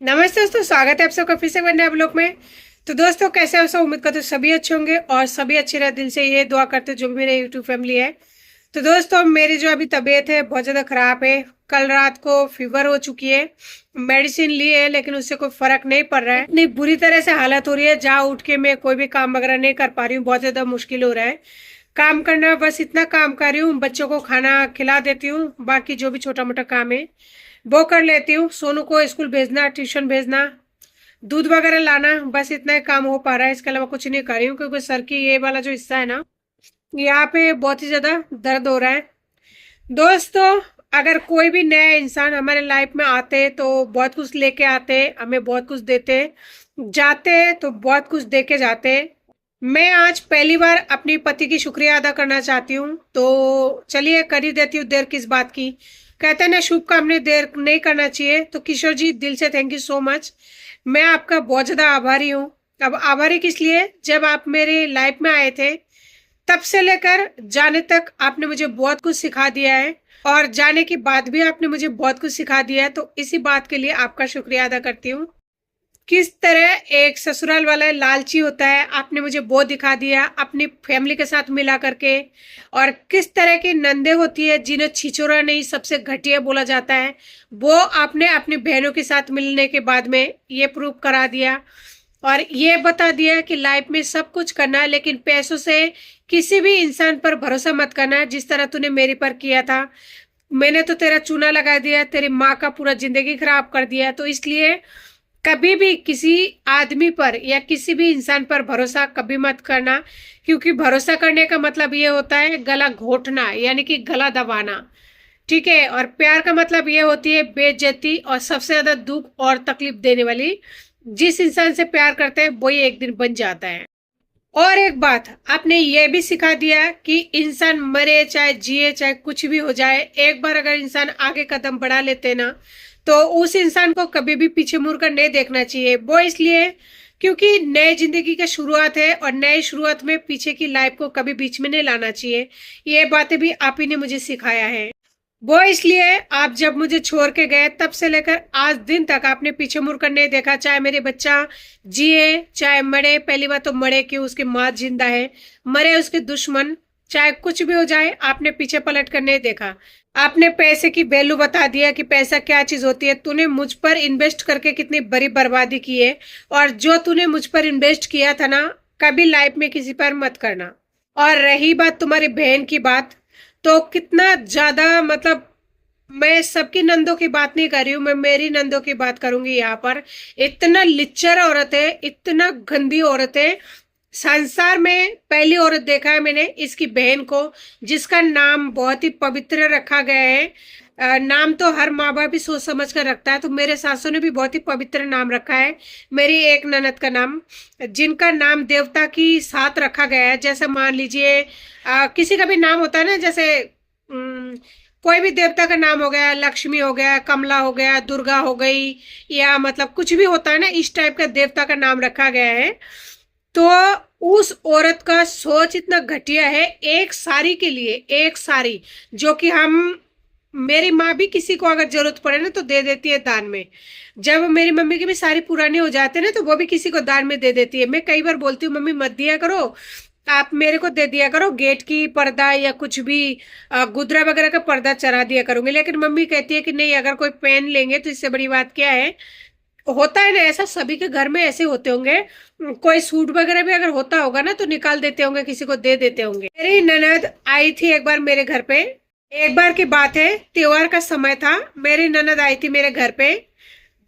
नमस्ते दोस्तों, स्वागत है आप सबका फिर से एक नए ब्लॉग में। तो दोस्तों, कैसे हो सब? उम्मीद करते हो सभी अच्छे होंगे और सभी अच्छे रहे। दिल से ये दुआ करते हो जो भी मेरे यूट्यूब फैमिली है। तो दोस्तों, मेरी जो अभी तबीयत है बहुत ज़्यादा ख़राब है। कल रात को फीवर हो चुकी है, मेडिसिन ली है लेकिन उससे कोई फ़र्क नहीं पड़ रहा है। इतनी बुरी तरह से हालत हो रही है, जहाँ उठ के मैं कोई भी काम वगैरह नहीं कर पा रही हूँ। बहुत ज़्यादा मुश्किल हो रहा है काम करना। बस इतना काम कर रही हूँ, बच्चों को खाना खिला देती हूँ, बाकी जो भी छोटा मोटा काम है वो कर लेती हूँ। सोनू को स्कूल भेजना, ट्यूशन भेजना, दूध वगैरह लाना, बस इतना ही काम हो पा रहा है। इसके अलावा कुछ नहीं कर रही हूँ क्योंकि सर की ये वाला जो हिस्सा है ना, यहाँ पे बहुत ही ज्यादा दर्द हो रहा है। दोस्तों, अगर कोई भी नया इंसान हमारे लाइफ में आते तो बहुत कुछ लेके आते, हमें बहुत कुछ देते, जाते तो बहुत कुछ दे के जाते। मैं आज पहली बार अपनी पति की शुक्रिया अदा करना चाहती हूँ, तो चलिए कर ही देती हूँ। देर किस बात की, कहते हैं ना, शुभ काम में देर नहीं करना चाहिए। तो किशोर जी, दिल से थैंक यू सो मच। मैं आपका बहुत ज्यादा आभारी हूँ। अब आभारी किस लिए? जब आप मेरे लाइफ में आए थे तब से लेकर जाने तक आपने मुझे बहुत कुछ सिखा दिया है, और जाने के बाद भी आपने मुझे बहुत कुछ सिखा दिया है। तो इसी बात के लिए आपका शुक्रिया अदा करती हूँ। किस तरह एक ससुराल वाला लालची होता है, आपने मुझे वो दिखा दिया अपनी फैमिली के साथ मिला करके। और किस तरह की नंदे होती है जिन्हें छिछोरा नहीं, सबसे घटिया बोला जाता है, वो आपने अपनी बहनों के साथ मिलने के बाद में ये प्रूव करा दिया। और ये बता दिया कि लाइफ में सब कुछ करना है लेकिन पैसों से किसी भी इंसान पर भरोसा मत करना, जिस तरह तूने मेरे पर किया था। मैंने तो तेरा चूना लगा दिया, तेरी माँ का पूरा जिंदगी खराब कर दिया। तो इसलिए कभी भी किसी आदमी पर या किसी भी इंसान पर भरोसा कभी मत करना, क्योंकि भरोसा करने का मतलब ये होता है गला घोटना, यानी कि गला दबाना। ठीक है? और प्यार का मतलब ये होती है बेइज्जती और सबसे ज्यादा दुख और तकलीफ देने वाली। जिस इंसान से प्यार करते हैं वही एक दिन बन जाता है। और एक बात आपने ये भी सिखा दिया कि इंसान मरे चाहे जिए चाहे कुछ भी हो जाए, एक बार अगर इंसान आगे कदम बढ़ा लेते ना, तो उस इंसान को कभी भी पीछे मुड़कर नहीं देखना चाहिए। वो इसलिए क्योंकि नए जिंदगी की शुरुआत है, और नए शुरुआत में पीछे की लाइफ को कभी बीच में नहीं लाना चाहिए। ये बातें भी आप ही ने मुझे सिखाया है। वो इसलिए आप जब मुझे छोड़ के गए तब से लेकर आज दिन तक आपने पीछे मुड़कर नहीं देखा, चाहे मेरे बच्चा जिए चाहे मरे। पहली बात तो मरे क्यों, उसकी माँ जिंदा है, मरे उसके दुश्मन, चाहे कुछ भी हो जाए आपने पीछे पलट कर नहीं देखा। आपने पैसे की वैल्यू बता दिया कि पैसा क्या चीज होती है। तूने मुझ पर इन्वेस्ट करके कितनी बड़ी बर्बादी की है, और जो तूने मुझ पर इन्वेस्ट किया था ना, कभी लाइफ में किसी पर मत करना। और रही बात तुम्हारी बहन की बात, तो कितना ज्यादा मतलब, मैं सबकी नंदों की बात नहीं कर रही हूँ, मैं मेरी नंदों की बात करूंगी यहाँ पर। इतना लिच्चर औरत है, इतना गंदी औरत है। संसार में पहली औरत देखा है मैंने इसकी बहन को, जिसका नाम बहुत ही पवित्र रखा गया है। नाम तो हर माँ बाप भी सोच समझ कर रखता है, तो मेरे सासू ने भी बहुत ही पवित्र नाम रखा है। मेरी एक ननद का नाम, जिनका नाम देवता की साथ रखा गया है। जैसे मान लीजिए किसी का भी नाम होता है ना, जैसे कोई भी देवता का नाम हो गया, लक्ष्मी हो गया, कमला हो गया, दुर्गा हो गई, या मतलब कुछ भी होता है ना, इस टाइप का देवता का नाम रखा गया है। तो उस औरत का सोच इतना घटिया है, एक साड़ी के लिए, एक साड़ी जो कि हम, मेरी माँ भी किसी को अगर जरूरत पड़े ना तो दे देती है दान में। जब मेरी मम्मी की भी साड़ी पुराने हो जाते हैं ना, तो वो भी किसी को दान में दे देती है। मैं कई बार बोलती हूँ मम्मी मत दिया करो, आप मेरे को दे दिया करो, गेट की पर्दा या कुछ भी गुदरा वगैरह का पर्दा चढ़ा दिया करूंगी। लेकिन मम्मी कहती है कि नहीं, अगर कोई पेन लेंगे तो इससे बड़ी बात क्या है। होता है ना ऐसा, सभी के घर में ऐसे होते होंगे। कोई सूट वगैरह भी अगर होता होगा ना तो निकाल देते होंगे, किसी को दे देते होंगे। मेरी ननद आई थी एक बार मेरे घर पे। एक बार की बात है, त्योहार का समय था, मेरी ननद आई थी मेरे घर पे।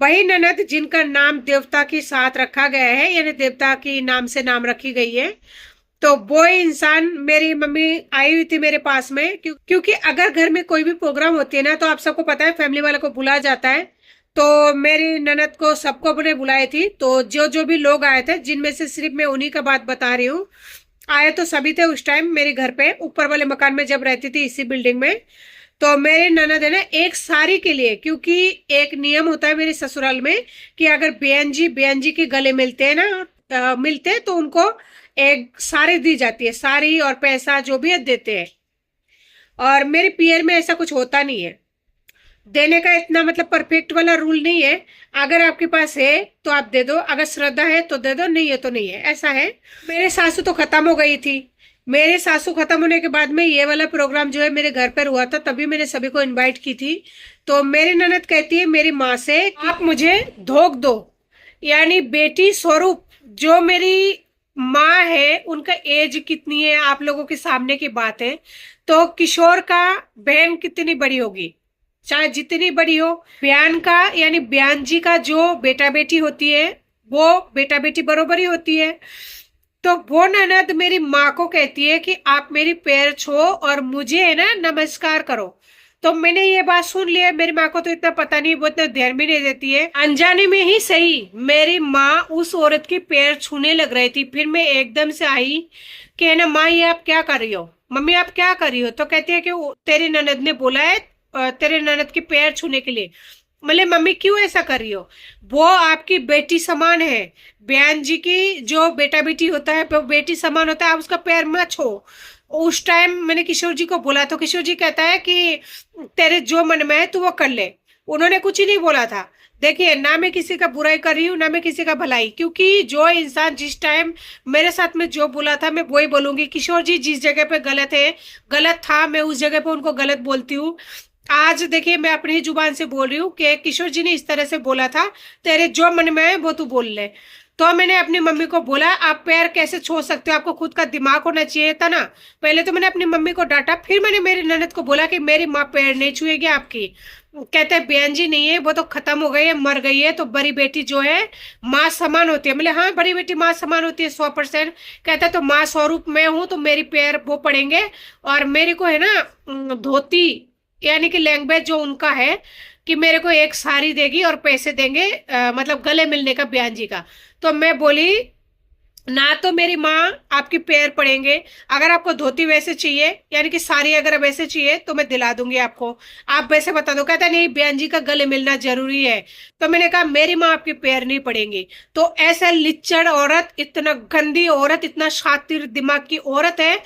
वही ननद जिनका नाम देवता के साथ रखा गया है, यानी देवता की नाम से नाम रखी गई है। तो वो इंसान, मेरी मम्मी आई हुई थी मेरे पास में, क्योंकि अगर घर में कोई भी प्रोग्राम होती है ना, तो आप सबको पता है फैमिली वालों को बुलाया जाता है। तो मेरी ननद को सबको अपने बुलाई थी। तो जो जो भी लोग आए थे, जिनमें से सिर्फ मैं उन्हीं का बात बता रही हूँ, आए तो सभी थे उस टाइम मेरे घर पे, ऊपर वाले मकान में जब रहती थी इसी बिल्डिंग में। तो मेरी ननद है ना, एक साड़ी के लिए, क्योंकि एक नियम होता है मेरे ससुराल में कि अगर बहन जी के गले मिलते हैं ना, मिलते हैं तो उनको एक साड़ी दी जाती है, साड़ी और पैसा जो भी है देते हैं। और मेरे पियर में ऐसा कुछ होता नहीं है। देने का इतना मतलब परफेक्ट वाला रूल नहीं है। अगर आपके पास है तो आप दे दो, अगर श्रद्धा है तो दे दो, नहीं है तो नहीं है, ऐसा है। मेरे सासू तो खत्म हो गई थी। मेरे सासू खत्म होने के बाद में ये वाला प्रोग्राम जो है मेरे घर पर हुआ था, तभी मैंने सभी को इनवाइट की थी। तो मेरी ननद कहती है मेरी माँ से, आप मुझे धोख दो, यानी बेटी स्वरूप। जो मेरी माँ है उनका एज कितनी है आप लोगों के सामने की बात है। तो किशोर का बहन कितनी बड़ी होगी, चाहे जितनी बड़ी हो, बयान का यानी बयान जी का जो बेटा बेटी होती है वो बेटा बेटी बरोबर ही होती है। तो वो ननद मेरी माँ को कहती है कि आप मेरी पैर छो और मुझे है ना नमस्कार करो। तो मैंने ये बात सुन लिया। मेरी माँ को तो इतना पता नहीं, वो इतना ध्यान भी नहीं देती है। अनजाने में ही सही मेरी माँ उस औरत के पैर छूने लग रही थी। फिर मैं एकदम से आई कि है ना माँ ये आप क्या कर रही हो, मम्मी आप क्या कर रही हो। तो कहती है कि तेरी ननद ने बोला है तेरे ननद के पैर छूने के लिए। मतलब मम्मी क्यों ऐसा कर रही हो, वो आपकी बेटी समान है। बयान जी की जो बेटा बेटी होता है वो बेटी समान होता है, आप उसका पैर मत छो। उस टाइम मैंने किशोर जी को बोला तो किशोर जी कहता है कि तेरे जो मन में है तू वो कर ले। उन्होंने कुछ ही नहीं बोला था। देखिए ना मैं किसी का बुराई कर रही हूँ ना मैं किसी का भलाई, क्योंकि जो इंसान जिस टाइम मेरे साथ में जो बोला था मैं वही बोलूंगी। किशोर जी जिस जगह पे गलत है, गलत था, मैं उस जगह पे उनको गलत बोलती हूँ। आज देखिए मैं अपनी ही जुबान से बोल रही हूँ कि किशोर जी ने इस तरह से बोला था, तेरे जो मन में है वो तू बोल ले। तो मैंने अपनी मम्मी को बोला आप पैर कैसे छोड़ सकते हो, आपको खुद का दिमाग होना चाहिए था ना। पहले तो मैंने अपनी मम्मी को डांटा, फिर मैंने मेरी ननद को बोला कि मेरी माँ पैर नहीं छुएगी आपकी। कहते हैं बहन जी नहीं है, वो तो खत्म हो गई है, मर गई है, तो बड़ी बेटी जो है माँ समान होती है। बोले हाँ बड़ी बेटी माँ समान होती है 100%। कहता है तो माँ स्वरूप मैं हूं तो मेरी पैर वो पड़ेंगे। और मेरे को है ना धोती यानी कि लैंग्वेज जो उनका है कि मेरे को एक साड़ी देगी और पैसे देंगे, मतलब गले मिलने का बयान जी का। तो मैं बोली ना तो मेरी माँ आपके पैर पड़ेंगे, अगर आपको धोती वैसे चाहिए यानी कि साड़ी अगर वैसे चाहिए तो मैं दिला दूंगी आपको, आप वैसे बता दो। कहता नहीं बयान जी का गले मिलना जरूरी है। तो मैंने कहा मेरी माँ आपके पैर नहीं पड़ेंगी। तो ऐसा लिच्चड़ औरत, इतना गंदी औरत, इतना शातिर दिमाग की औरत है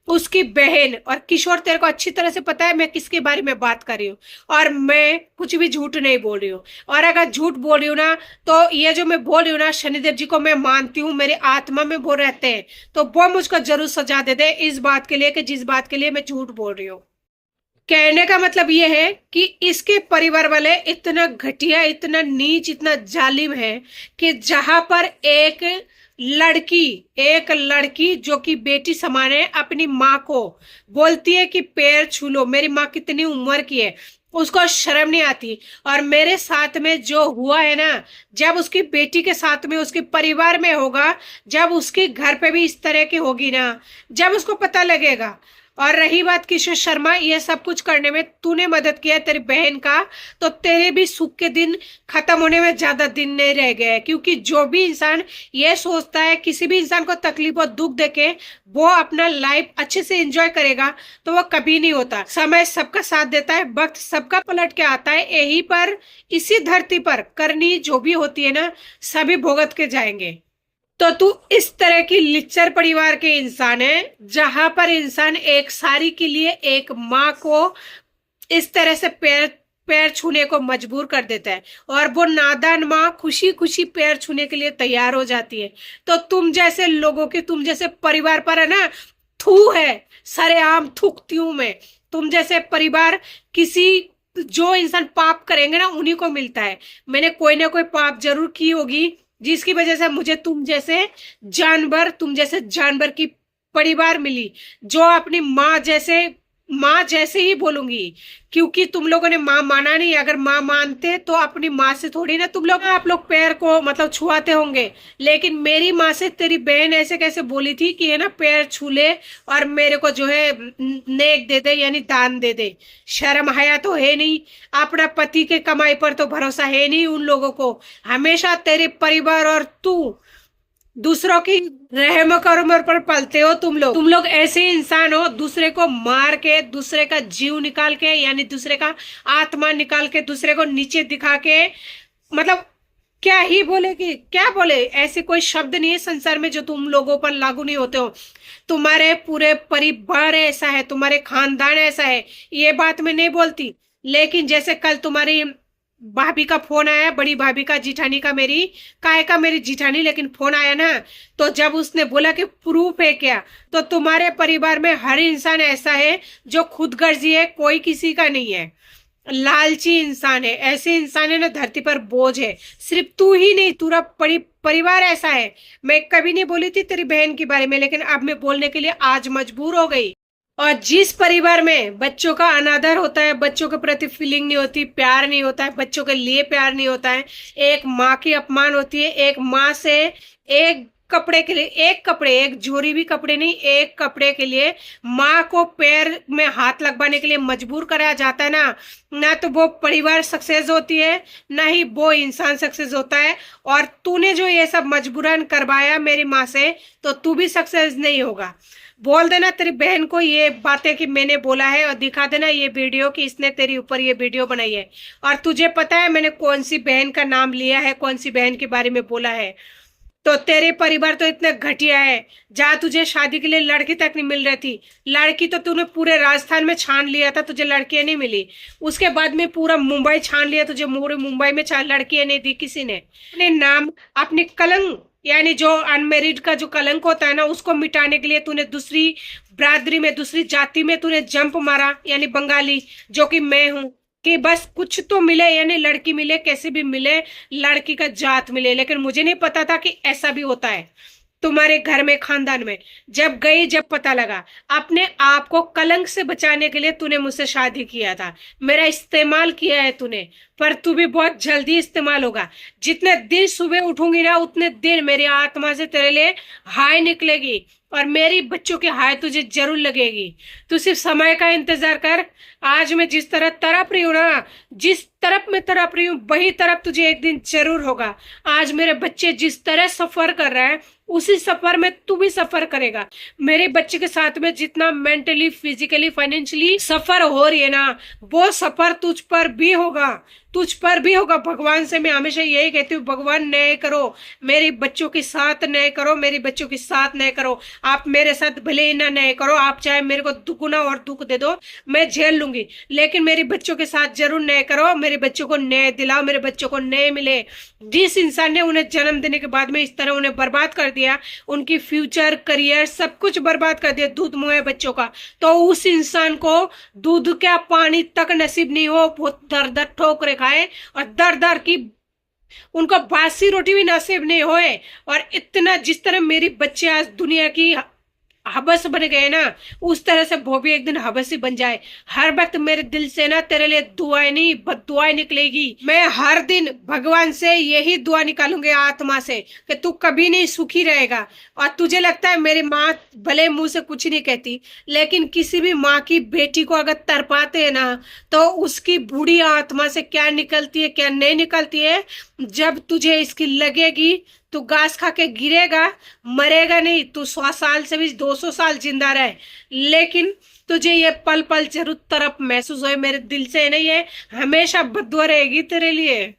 उसकी बहन। और किशोर तेरे को अच्छी तरह से पता है मैं किसके बारे में बात कर रही हूँ, और मैं कुछ भी झूठ नहीं बोल रही हूँ। और अगर झूठ बोल रही हूँ ना तो ये जो मैं बोल रही हूँ ना शनिदेव जी को मैं मानती हूँ, मेरी आत्मा में वो रहते हैं, तो वो मुझको जरूर सजा दे दे इस बात के लिए कि जिस बात के लिए मैं झूठ बोल रही हूँ। कहने का मतलब ये है कि इसके परिवार वाले इतना घटिया, इतना नीच, इतना जालिम है कि जहां पर एक लड़की जो कि बेटी समान है अपनी माँ को बोलती है कि पैर छू लो, मेरी माँ कितनी उम्र की है, उसको शर्म नहीं आती। और मेरे साथ में जो हुआ है ना, जब उसकी बेटी के साथ में उसके परिवार में होगा, जब उसके घर पे भी इस तरह की होगी ना, जब उसको पता लगेगा। और रही बात किशोर शर्मा, ये सब कुछ करने में तूने मदद किया तेरी बहन का, तो तेरे भी सुख के दिन खत्म होने में ज्यादा दिन नहीं रह गए। क्योंकि जो भी इंसान ये सोचता है किसी भी इंसान को तकलीफ और दुख देके वो अपना लाइफ अच्छे से एंजॉय करेगा, तो वो कभी नहीं होता। समय सबका साथ देता है, वक्त सबका पलट के आता है, यही पर इसी धरती पर करनी जो भी होती है ना सभी भुगत के जाएंगे। तो तू इस तरह की लिच्चर परिवार के इंसान है जहां पर इंसान एक सारी के लिए एक माँ को इस तरह से पैर पैर छूने को मजबूर कर देता है, और वो नादान माँ खुशी खुशी पैर छूने के लिए तैयार हो जाती है। तो तुम जैसे लोगों के, तुम जैसे परिवार पर है ना थू है, सरेआम थूकती हूं मैं। तुम जैसे परिवार किसी, जो इंसान पाप करेंगे ना उन्हीं को मिलता है। मैंने कोई ना कोई पाप जरूर की होगी जिसकी वजह से मुझे तुम जैसे जानवर की परिवार मिली, जो अपनी माँ जैसे ही बोलूंगी। क्योंकि तुम लोगों ने माँ माना नहीं, अगर माँ मानते तो अपनी माँ से थोड़ी ना आप लोग पैर को मतलब छुआते होंगे। लेकिन मेरी माँ से तेरी बहन ऐसे कैसे बोली थी कि है ना पैर छू ले और मेरे को जो है नेक दे दे यानी दान दे दे। शर्म हया तो है नहीं, अपना पति के कमाई पर तो भरोसा है नहीं उन लोगों को। हमेशा तेरे परिवार और तू दूसरों की रहम करम पर पलते हो। तुम लोग ऐसे इंसान हो, दूसरे को मार के, दूसरे का जीव निकाल के यानी दूसरे का आत्मा निकाल के, दूसरे को नीचे दिखा के, मतलब क्या ही बोले कि क्या बोले, ऐसे कोई शब्द नहीं है संसार में जो तुम लोगों पर लागू नहीं होते हो। तुम्हारे पूरे परिवार ऐसा है, तुम्हारे खानदान ऐसा है, ये बात मैं नहीं बोलती। लेकिन जैसे कल तुम्हारी भाभी का फोन आया, बड़ी भाभी का, जिठानी का, मेरी काय का, मेरी जिठानी, लेकिन फोन आया ना, तो जब उसने बोला कि प्रूफ है क्या, तो तुम्हारे परिवार में हर इंसान ऐसा है जो खुदगर्जी है, कोई किसी का नहीं है, लालची इंसान है, ऐसे इंसान है ना धरती पर बोझ है। सिर्फ तू ही नहीं, पूरा परिवार ऐसा है। मैं कभी नहीं बोली थी तेरी बहन के बारे में, लेकिन अब मैं बोलने के लिए आज मजबूर हो गई। और जिस परिवार में बच्चों का अनादर होता है, बच्चों के प्रति फीलिंग नहीं होती, प्यार नहीं होता है, बच्चों के लिए प्यार नहीं होता है, एक माँ की अपमान होती है, एक माँ से एक कपड़े के लिए, एक कपड़े, एक जोड़ी भी कपड़े नहीं, एक कपड़े के लिए माँ को पैर में हाथ लगवाने के लिए मजबूर कराया जाता है ना, ना तो वो परिवार सक्सेस होती है, ना ही वो इंसान सक्सेस होता है। और तूने जो ये सब मजबूरन करवाया मेरी माँ से, तो तू भी सक्सेस नहीं होगा। बोल देना तेरी बहन को ये बातें कि मैंने बोला है, और दिखा देना ये वीडियो कि इसने तेरी ऊपर ये वीडियो बनाई है। और तुझे पता है मैंने कौन सी बहन का नाम लिया है, कौन सी बहन के बारे में बोला है। तो तेरे परिवार तो इतने घटिया है, जहाँ तुझे शादी के लिए लड़की तक नहीं मिल रही थी, लड़की तो तूने पूरे राजस्थान में छान लिया था, तुझे लड़कियां नहीं मिली। उसके बाद में पूरा मुंबई छान लिया, तुझे पूरे मुंबई में लड़कियां नहीं दी किसी ने। अपने नाम, अपनी कलंक, यानी जो अनमेरिड का जो कलंक होता है ना, उसको मिटाने के लिए तूने दूसरी बरादरी में, दूसरी जाति में तूने जंप मारा, यानी बंगाली, जो कि मैं हूं, कि बस कुछ तो मिले, यानी लड़की मिले, कैसे भी मिले, लड़की का जात मिले। लेकिन मुझे नहीं पता था कि ऐसा भी होता है तुम्हारे घर में, खानदान में। जब गई, जब पता लगा, अपने आप को कलंक से बचाने के लिए तूने मुझसे शादी किया था, मेरा इस्तेमाल किया है तूने, पर तू भी बहुत जल्दी इस्तेमाल होगा। जितने दिन सुबह उठूंगी ना, उतने दिन मेरी आत्मा से तेरे लिए हाय निकलेगी, और मेरी बच्चों की हाय तुझे जरूर लगेगी। तू सिर्फ समय का इंतजार कर। आज मैं जिस तरह तड़प रही हूँ ना, जिस तरफ मैं तड़प रही हूँ, वही तरफ तुझे एक दिन जरूर होगा। आज मेरे बच्चे जिस तरह सफर कर रहे हैं, उसी सफर में तू भी सफर करेगा। मेरे बच्चे के साथ में जितना मेंटली, फिजिकली, फाइनेंशियली सफर हो रही है ना, वो सफर तुझ पर भी होगा, तुझ पर भी होगा। भगवान से मैं हमेशा यही कहती हूँ, भगवान न्याय करो, मेरे बच्चों के साथ न्याय करो, मेरी बच्चों के साथ न्याय करो। आप मेरे साथ भले ही ना न्याय करो, आप चाहे मेरे को दुगुना और दुख दे दो, मैं झेल लूंगी, लेकिन मेरे बच्चों के साथ जरूर न्याय करो, मेरे बच्चों को न्याय दिलाओ, मेरे बच्चों को न्याय मिले। जिस इंसान ने उन्हें जन्म देने के बाद में इस तरह उन्हें बर्बाद कर दिया, उनकी फ्यूचर, करियर, सब कुछ बर्बाद कर दिया दूध मुँह है बच्चों का, तो उस इंसान को दूध का पानी तक नसीब नहीं हो, वो दर दर ठोकरे खाए, और दर दर की उनको बासी रोटी भी नसीब नहीं होए। और इतना जिस तरह मेरी बच्चे आज दुनिया की हबस बन गए ना, उस तरह से वो भी एक दिन हबस ही बन जाए। हर वक्त मेरे दिल से ना तेरे लिए दुआएं नहीं, बद्दुआएं निकलेगी। मैं हर दिन भगवान से यही दुआ निकालूंगी आत्मा से, कि तू कभी नहीं सुखी रहेगा। और तुझे लगता है मेरी माँ भले मुंह से कुछ नहीं कहती, लेकिन किसी भी माँ की बेटी को अगर तरपाते है ना, तो उसकी बूढ़ी आत्मा से क्या निकलती है, क्या नहीं निकलती है, जब तुझे इसकी लगेगी, तू घास खा के गिरेगा, मरेगा नहीं। तू 100 साल से भी 200 साल जिंदा रहे, लेकिन तुझे ये पल पल जरूर तरफ महसूस होए। मेरे दिल से नहीं है, हमेशा बद्दुआ रहेगी तेरे लिए।